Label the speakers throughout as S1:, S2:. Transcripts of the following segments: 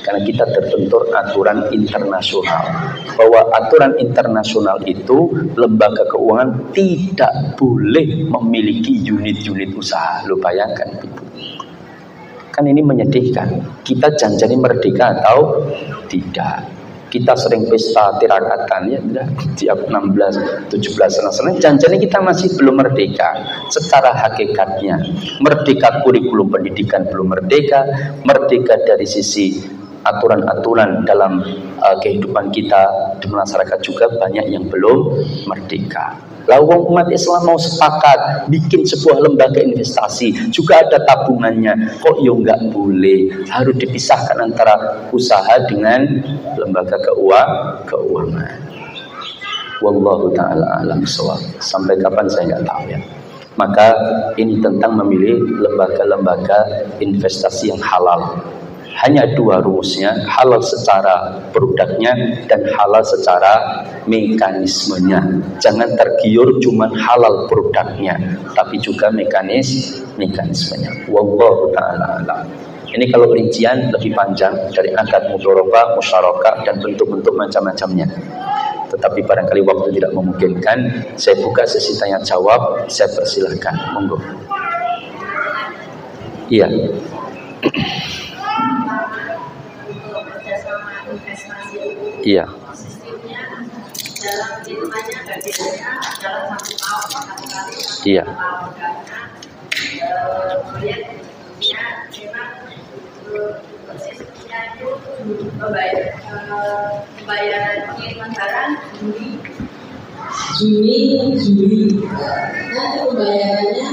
S1: Karena kita terbentur aturan internasional, bahwa aturan internasional itu lembaga keuangan tidak boleh memiliki unit-unit usaha. Lo bayangkan itu. Kan ini menyedihkan. Kita janjani merdeka atau tidak? Kita sering pesta tirakatan ya, tiap 16, 17 senang-senang. Janjani kita masih belum merdeka. Secara hakikatnya, merdeka kurikulum pendidikan belum merdeka, merdeka dari sisi aturan-aturan dalam kehidupan kita di masyarakat juga banyak yang belum merdeka. Lalu umat Islam mau sepakat bikin sebuah lembaga investasi, juga ada tabungannya, kok ya nggak boleh, harus dipisahkan antara usaha dengan lembaga keuangan. Wallahu ta'ala alam shawab. Sampai kapan saya nggak tahu ya. Maka ini tentang memilih lembaga-lembaga investasi yang halal. Hanya dua rumusnya, halal secara produknya dan halal secara mekanismenya. Jangan tergiur cuman halal produknya, tapi juga mekanismenya. Wallahu ta'ala alam. Ini kalau rincian lebih panjang dari akad mudharabah, musyarakah dan bentuk-bentuk macam-macamnya. Tetapi barangkali waktu tidak memungkinkan, saya buka sesi tanya jawab, saya persilahkan. Monggo. Iya. Iya. Iya.
S2: Juni, nanti pembayarannya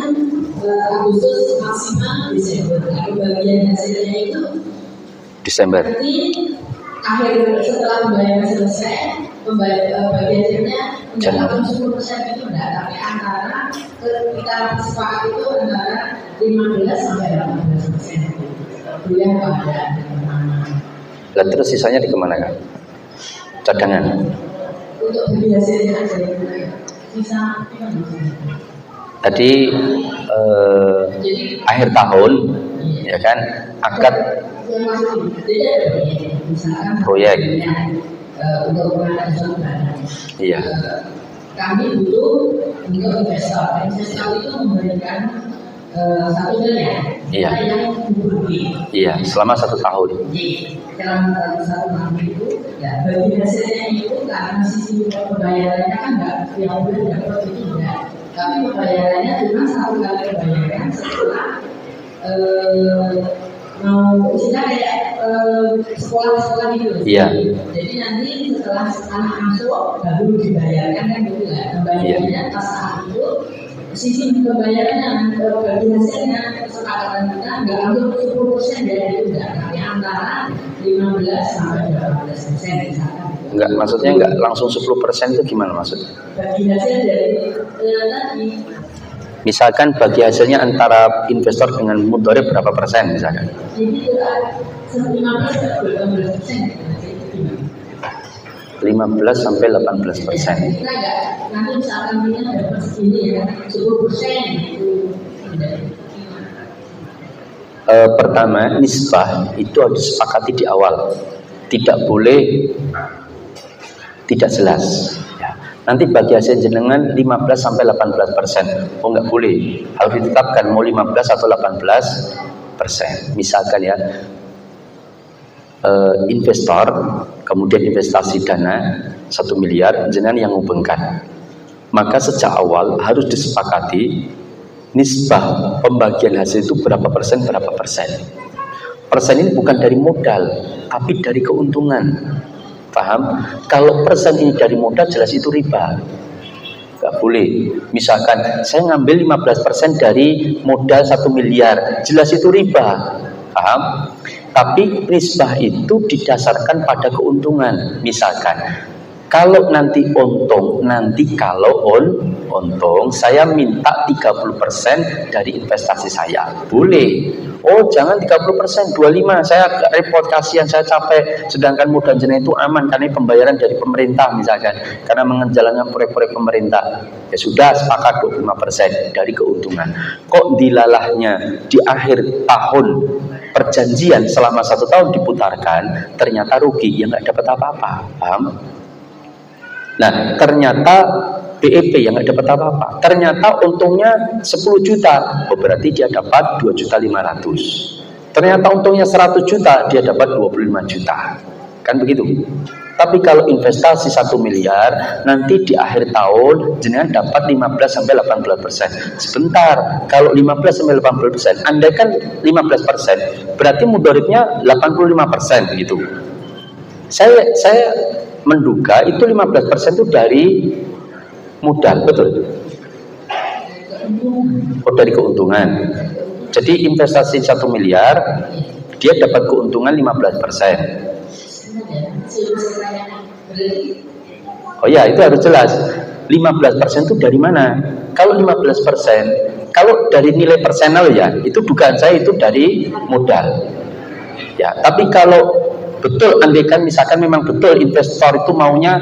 S2: Agustus maksimal Desember. Bagian hasilnya itu
S1: Desember.
S2: Nanti akhir setelah pembayaran selesai, bagian hasilnya tidak akan 10% itu enggak, tapi antara kita sepakat itu antara 15 sampai 18%. Kuliah pada
S1: Lalu terus sisanya dikemanakan? Cadangan.
S2: untuk bagi hasilnya aja sisa
S1: Tadi akhir tahun ya kan akad proyek.
S2: Untuk pengadaan barang.
S1: Iya.
S2: Kami butuh untuk investor. Investor itu memberikan 1 miliar.
S1: Iya.
S2: Yang berbagi.
S1: Iya, selama 1 tahun.
S2: Jadi dalam 1 tahun itu, ya bagi hasilnya itu karena sisi pembayarannya kan enggak yang boleh dapat itu enggak. Tapi pembayarannya cuma 1 kali pembayaran setelah mau kita kayak sekolah-sekolah gitu.
S1: Iya.
S2: Jadi nanti setelah anak masuk baru dibayarkan kan gitu lah. Pembayarannya pas saat itu sisi pembayarannya bagi hasilnya kesepakatan kita nggak langsung 10% dari itu enggak, tapi antara 15 sampai 18% misalkan.
S1: Enggak, maksudnya enggak langsung 10% itu gimana maksudnya?
S2: Bagi hasil dari tadi.
S1: Misalkan bagi hasilnya antara investor dengan mudharib berapa persen misalkan?
S2: Jadi 15 sampai 18%.
S1: 15 sampai 18%.
S2: Kita enggak nanti misalkan kita dapat segini ya 10% itu.
S1: Pertama, nisbah itu harus disepakati di awal. Tidak boleh tidak jelas. Ya. Nanti bagi hasil jenengan 15 sampai 18%. Oh enggak boleh. Harus ditetapkan mau 15 atau 18%. Misalkan ya investor kemudian investasi dana 1 miliar jenengan yang ngubengkan. Maka sejak awal harus disepakati nisbah pembagian hasil itu berapa persen. Persen ini bukan dari modal, tapi dari keuntungan. Paham? Kalau persen ini dari modal jelas itu riba. Gak boleh. Misalkan saya ngambil 15% dari modal 1 miliar, jelas itu riba. Paham? Tapi nisbah itu didasarkan pada keuntungan. Misalkan kalau nanti untung, untung saya minta 30% dari investasi saya. Boleh. Oh, jangan 30%, 25. Saya repot, kasihan, saya capek. Sedangkan modal jenengan itu aman karena pembayaran dari pemerintah misalkan. Karena menjalankan proyek-proyek pemerintah. Ya sudah, sepakat 25% dari keuntungan. Kok dilalahnya di akhir tahun perjanjian selama 1 tahun diputarkan, ternyata rugi, ya nggak dapat apa-apa, paham? Nah, ternyata BEP yang nggak dapat apa-apa, ternyata untungnya 10 juta, oh berarti dia dapat 2.500.000. Ternyata untungnya 100 juta, dia dapat 25 juta, kan begitu? Tapi kalau investasi 1 miliar, nanti di akhir tahun jenengan dapat 15-18%. Sebentar, kalau 15-18%, andai kan 15%, berarti mudoribnya 85% gitu. Saya menduga itu 15% itu dari modal, betul? Oh, dari keuntungan. Jadi investasi 1 miliar, dia dapat keuntungan 15%. Oh ya, itu harus jelas. 15% itu dari mana? Kalau 15%, kalau dari nilai persenal ya, itu dugaan saya itu dari modal. Ya, tapi kalau betul, andaikan misalkan memang betul investor itu maunya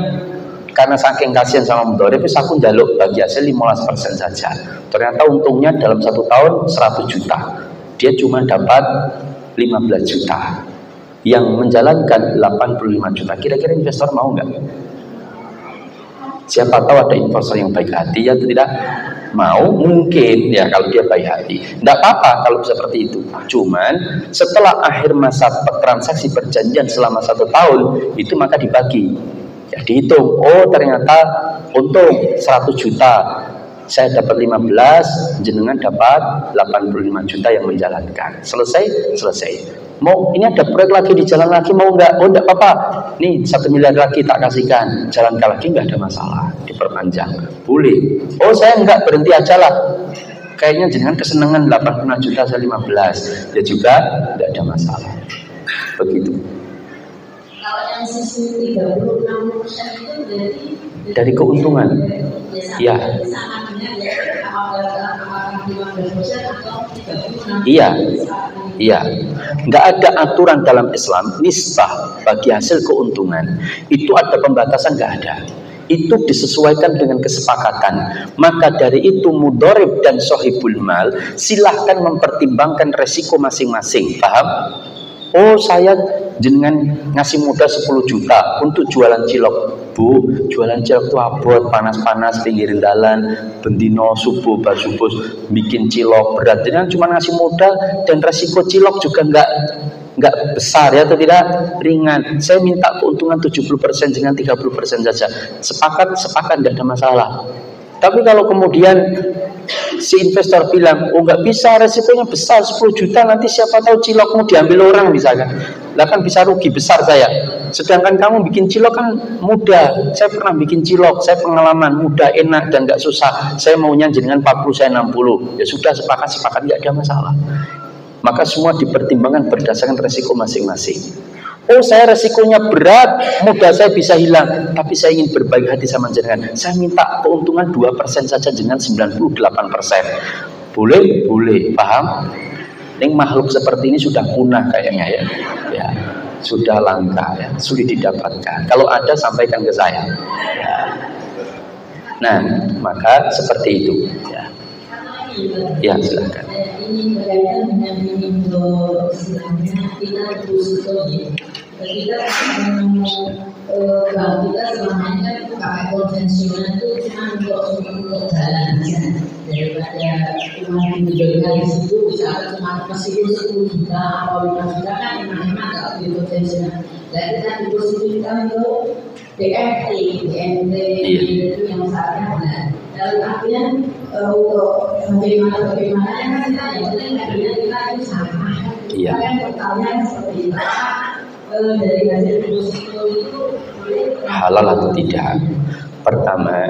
S1: karena saking kasihan sama mudorib, aku njaluk bagi hasil 15% saja. Ternyata untungnya dalam 1 tahun 100 juta. Dia cuma dapat 15 juta. Yang menjalankan 85 juta. Kira-kira investor mau nggak? Siapa tahu ada investor yang baik hati ya, tidak mau, mungkin ya kalau dia baik hati. Tidak apa-apa kalau seperti itu. Cuman setelah akhir masa transaksi perjanjian selama 1 tahun itu maka dibagi. Ya dihitung, oh ternyata untung 100 juta, saya dapat 15, jenengan dapat 85 juta yang menjalankan. Selesai. Mau ini ada proyek lagi di jalan lagi, mau nggak? Oh enggak apa-apa, nih 1 miliar lagi tak kasihkan, jalankan lagi, nggak ada masalah, diperpanjang, boleh. Oh saya nggak, berhenti aja lah, kayaknya jenengan kesenangan 85 juta saya 15, ya juga nggak ada masalah, begitu.
S2: Kalau yang sisi 36% itu
S1: dari keuntungan, ya. Iya, nggak ada aturan dalam Islam nisbah bagi hasil keuntungan itu ada pembatasan, nggak ada. Itu disesuaikan dengan kesepakatan. Maka dari itu mudorib dan sohibul mal silahkan mempertimbangkan resiko masing-masing. Paham? Oh saya jenengan ngasih modal 10 juta untuk jualan cilok. Bu, jualan cilok itu abot, panas-panas, pinggirin jalan, bendino, subuh, subuh, bikin cilok berat. Jenengan cuma ngasih modal dan resiko cilok juga nggak besar ya, atau tidak, ringan. Saya minta keuntungan 70%, jangan 30% saja. Sepakat, tidak ada masalah. Tapi kalau kemudian si investor bilang, oh nggak bisa, resikonya besar, 10 juta nanti siapa tahu cilokmu diambil orang misalkan, lah kan bisa rugi besar saya. Sedangkan kamu bikin cilok kan mudah, saya pernah bikin cilok, saya pengalaman, mudah, enak dan nggak susah. Saya maunya jenengan 40, saya 60, ya sudah, sepakat, nggak ada masalah. Maka semua dipertimbangkan berdasarkan resiko masing-masing. Oh saya resikonya berat, modal saya bisa hilang, tapi saya ingin berbaik hati sama jenengan, saya minta keuntungan 2% saja, jenengan 98%. Boleh, paham? Ini makhluk seperti ini sudah punah kayaknya ya, sudah langka ya, sulit didapatkan. Kalau ada sampaikan ke saya ya. Nah maka seperti itu ya silakan.
S2: Ini berkaitan dengan minimal istilahnya kita ketika bank kita selama ini kan pakai konvensional itu cuma untuk jalan aja, daripada cuma diberikan di situ misalnya cuma meskipun 10 juta atau 5 juta kan emang nggak beli konvensional. Dan kita diposisikan untuk DMT itu yang saatnya benar. Dalam artian untuk bagaimana kan kita yang penting kita itu sama. Kita kan pertanyaan seperti itu. Dari hasil deposito itu
S1: halal atau tidak? Pertama,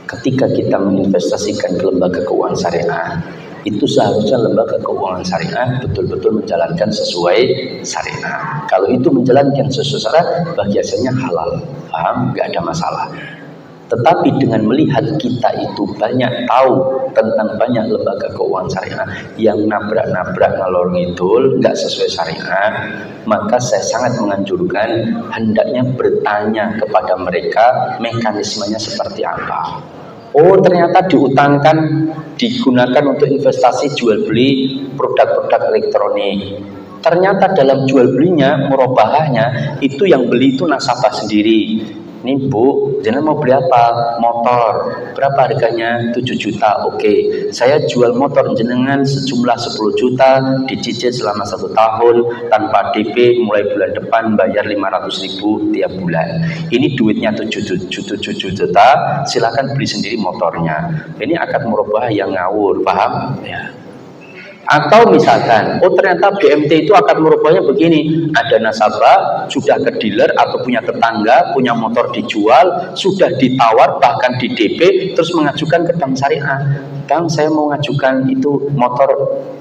S1: ketika kita menginvestasikan ke lembaga keuangan syariah, itu seharusnya lembaga keuangan syariah betul-betul menjalankan sesuai syariah. Kalau itu menjalankan sesuai syariah, bagi hasilnya halal, paham? Gak ada masalah. Tetapi dengan melihat kita itu banyak tahu tentang banyak lembaga keuangan syariah yang nabrak-nabrak ngalor ngidul, nggak sesuai syariah, maka saya sangat menganjurkan hendaknya bertanya kepada mereka mekanismenya seperti apa. Oh ternyata diutangkan, digunakan untuk investasi jual beli produk-produk elektronik. Ternyata dalam jual belinya, murabahahnya itu yang beli itu nasabah sendiri. Ini Bu, jenengan mau beli apa? Motor. Berapa harganya? 7 juta. Oke, saya jual motor jenengan sejumlah 10 juta, dicicil selama 1 tahun tanpa DP, mulai bulan depan bayar 500.000 tiap bulan. Ini duitnya 7 juta, silakan beli sendiri motornya. Ini akad murabahah yang ngawur, paham? Ya. Atau misalkan, oh ternyata BMT itu akan merubahnya begini, ada nasabah sudah ke dealer atau punya tetangga, punya motor dijual, sudah ditawar bahkan di DP, terus mengajukan ke bank syariah. Bang, saya mau mengajukan itu motor,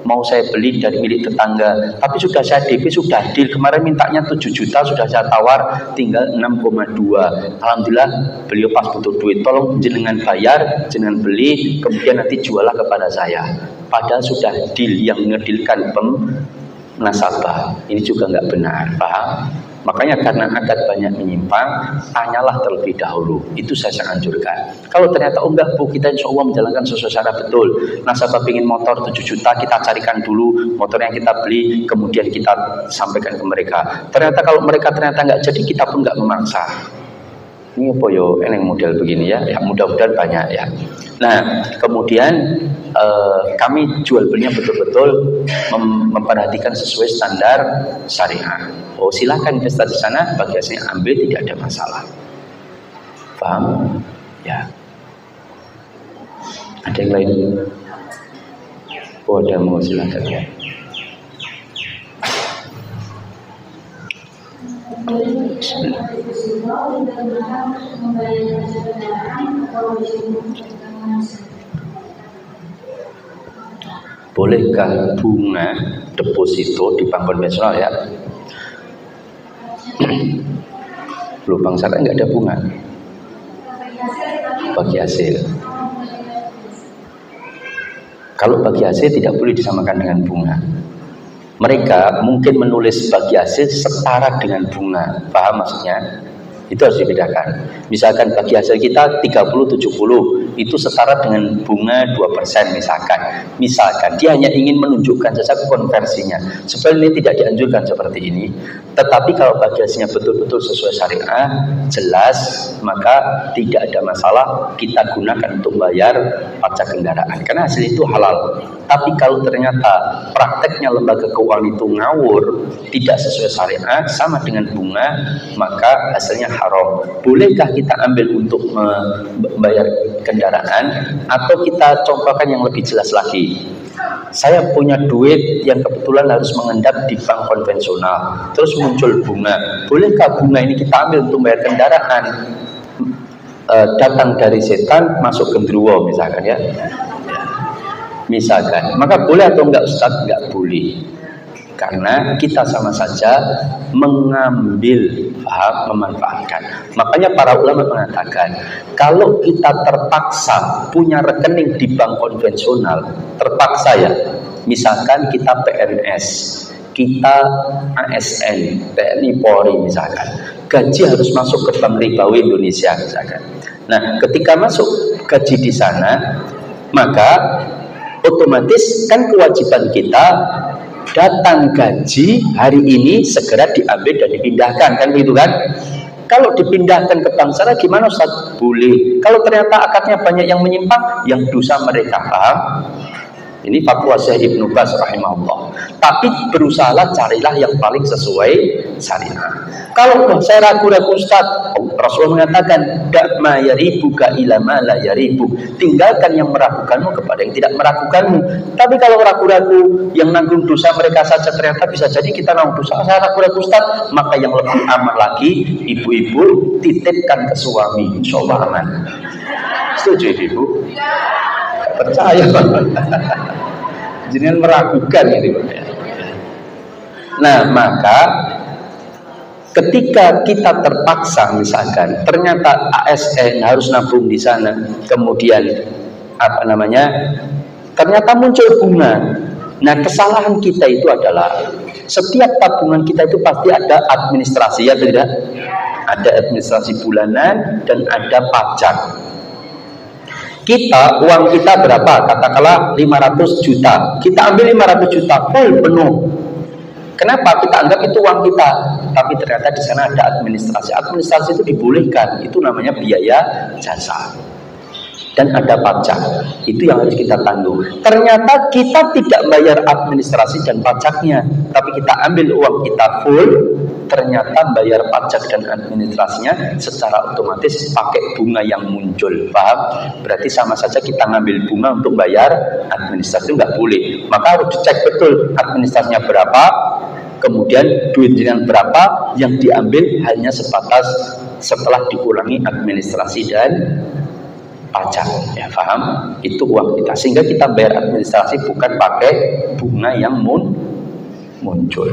S1: mau saya beli dari milik tetangga, tapi sudah saya DP, sudah deal, kemarin mintanya 7 juta, sudah saya tawar, tinggal 6,2. Alhamdulillah, beliau pas butuh duit, tolong jenengan bayar, jenengan beli, kemudian nanti jualah kepada saya. Padahal sudah deal, yang ngedilkan nasabah. Ini juga nggak benar, paham? Makanya karena akad banyak menyimpang, tanyalah terlebih dahulu. Itu saya sangat anjurkan. Kalau ternyata enggak Bu, kita insya Allah menjalankan sesuai syarat betul. Nasabah ingin motor 7 juta, kita carikan dulu motor yang kita beli, kemudian kita sampaikan ke mereka. Ternyata kalau mereka ternyata nggak jadi, kita pun nggak memaksa. Ini apa yo, eneng model begini ya, mudah-mudahan banyak ya. Nah, kemudian kami jual belinya betul-betul memperhatikan sesuai standar syariah. Oh, silakan investasi di sana, bagi hasilnya ambil, tidak ada masalah. Paham? Ya. Ada yang lain? Oh, ada, mau silakan ya. Bismillah. Bolehkah bunga deposito di bank konvensional ya? Belum, bank syariah nggak ada bunga bagi hasil. Kalau bagi hasil tidak boleh disamakan dengan bunga. Mereka mungkin menulis bagi hasil setara dengan bunga, paham maksudnya? Itu harus dibedakan. Misalkan bagi hasil kita 30-70, itu setara dengan bunga 2% misalkan. Misalkan dia hanya ingin menunjukkan saja konversinya. Sebenarnya ini tidak dianjurkan seperti ini. Tetapi kalau bagi hasilnya betul-betul sesuai syariah, jelas, maka tidak ada masalah kita gunakan untuk bayar pajak kendaraan. Karena hasil itu halal. Tapi kalau ternyata prakteknya lembaga keuangan itu ngawur, tidak sesuai syariah, sama dengan bunga, maka hasilnya haram. Bolehkah kita ambil untuk membayar kendaraan? Atau kita contohkan yang lebih jelas lagi. Saya punya duit yang kebetulan harus mengendap di bank konvensional, terus muncul bunga. Bolehkah bunga ini kita ambil untuk bayar kendaraan? Datang dari setan, masuk genderuwo misalkan ya. Misalkan, maka boleh atau enggak Ustaz? Enggak boleh. Karena kita sama saja mengambil, paham, memanfaatkan. Makanya para ulama mengatakan, kalau kita terpaksa punya rekening di bank konvensional, terpaksa ya, misalkan kita PNS, kita ASN, TNI Polri misalkan, gaji harus masuk ke Bank Ribawi Indonesia misalkan. Nah, ketika masuk gaji di sana, maka otomatis kan kewajiban kita datang gaji hari ini segera diambil dan dipindahkan, kan begitu kan? Kalau dipindahkan ke bank syariah gimana Ustaz? Boleh. Kalau ternyata akadnya banyak yang menyimpang, yang dosa mereka, paham? Ini fatwa Syekh Ibnu Baz rahimahullah. Tapi berusahalah carilah yang paling sesuai syariah. Kalau saya ragu-ragu Ustaz, Rasulullah mengatakan, "Da' ma yaribuka ila ma la yaribuk." Tinggalkan yang meragukanmu kepada yang tidak meragukanmu. Tapi kalau ragu-ragu, yang nanggung dosa mereka saja, ternyata bisa jadi kita nanggung dosa. Saya ragu-ragu Ustaz, maka yang lebih aman lagi, ibu-ibu titipkan ke suami, insya Allah aman. Setuju ibu? Percaya. Jangan meragukan ini. Nah, maka ketika kita terpaksa misalkan ternyata ASN harus nabung di sana, kemudian ternyata muncul bunga. Nah, kesalahan kita itu adalah setiap tabungan kita itu pasti ada administrasi, ya tidak? Ada administrasi bulanan dan ada pajak. Kita, uang kita berapa? Katakanlah 500 juta. Kita ambil 500 juta full penuh. Kenapa? Kita anggap itu uang kita, tapi ternyata di sana ada administrasi. Administrasi itu dibolehkan, itu namanya biaya jasa. Dan ada pajak, itu yang harus kita tanggung. Ternyata kita tidak bayar administrasi dan pajaknya, tapi kita ambil uang kita full, ternyata bayar pajak dan administrasinya secara otomatis pakai bunga yang muncul. Paham? Berarti sama saja kita ngambil bunga untuk bayar administrasi, nggak boleh. Maka harus dicek betul administrasinya berapa, kemudian duit dengan berapa, yang diambil hanya sebatas setelah dikurangi administrasi dan pajak, ya paham? Itu uang kita, sehingga kita bayar administrasi bukan pakai bunga yang muncul.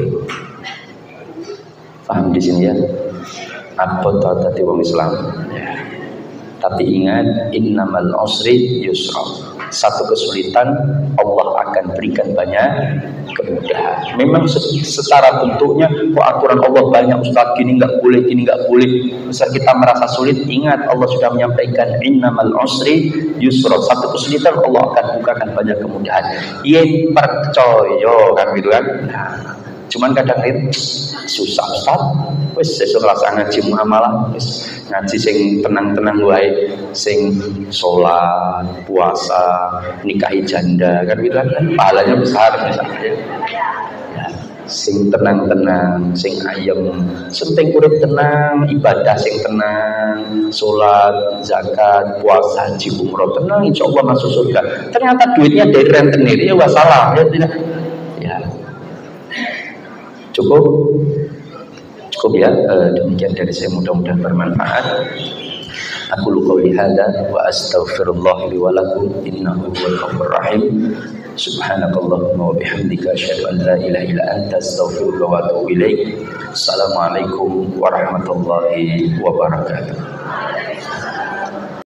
S1: Paham di sini ya? Apa tadi wong Islam? Ya. Tapi ingat, innamal usri yusra. Satu kesulitan Allah akan berikan banyak kemudahan. Memang secara bentuknya aturan Allah banyak, Ustaz, gini nggak boleh, gini nggak boleh. Besar kita merasa sulit, ingat Allah sudah menyampaikan innamal usri yusra. Satu kesulitan Allah akan bukakan banyak kemudahan. Yen percaya kan gitu kan. Nah, cuman kadang-kadang susah Ustaz. Wis sesuk rasa ngaji muamalah, wis ngaji sing tenang-tenang wae, sing sholat, puasa, nikahi janda kan gitu kan, pahalanya besar misalnya. Ya, sing tenang-tenang, sing ayem, penting urip tenang, ibadah sing tenang, sholat, zakat, puasa, haji, umroh tenang, insya Allah masuk surga. Ternyata duitnya dari rentenir, ya wassalam, ya tidak. Ya, cukup ya, demikian dari saya, mudah-mudahan bermanfaat. Aku qouli hadza wa astaghfirullah li wa lakum innahu huwal ghafurur rahim. Subhanakallahumma wa bihamdika asyhadu an la ilaha illa anta astaghfiruka wa atubu ilaik. Assalamualaikum warahmatullahi wabarakatuh.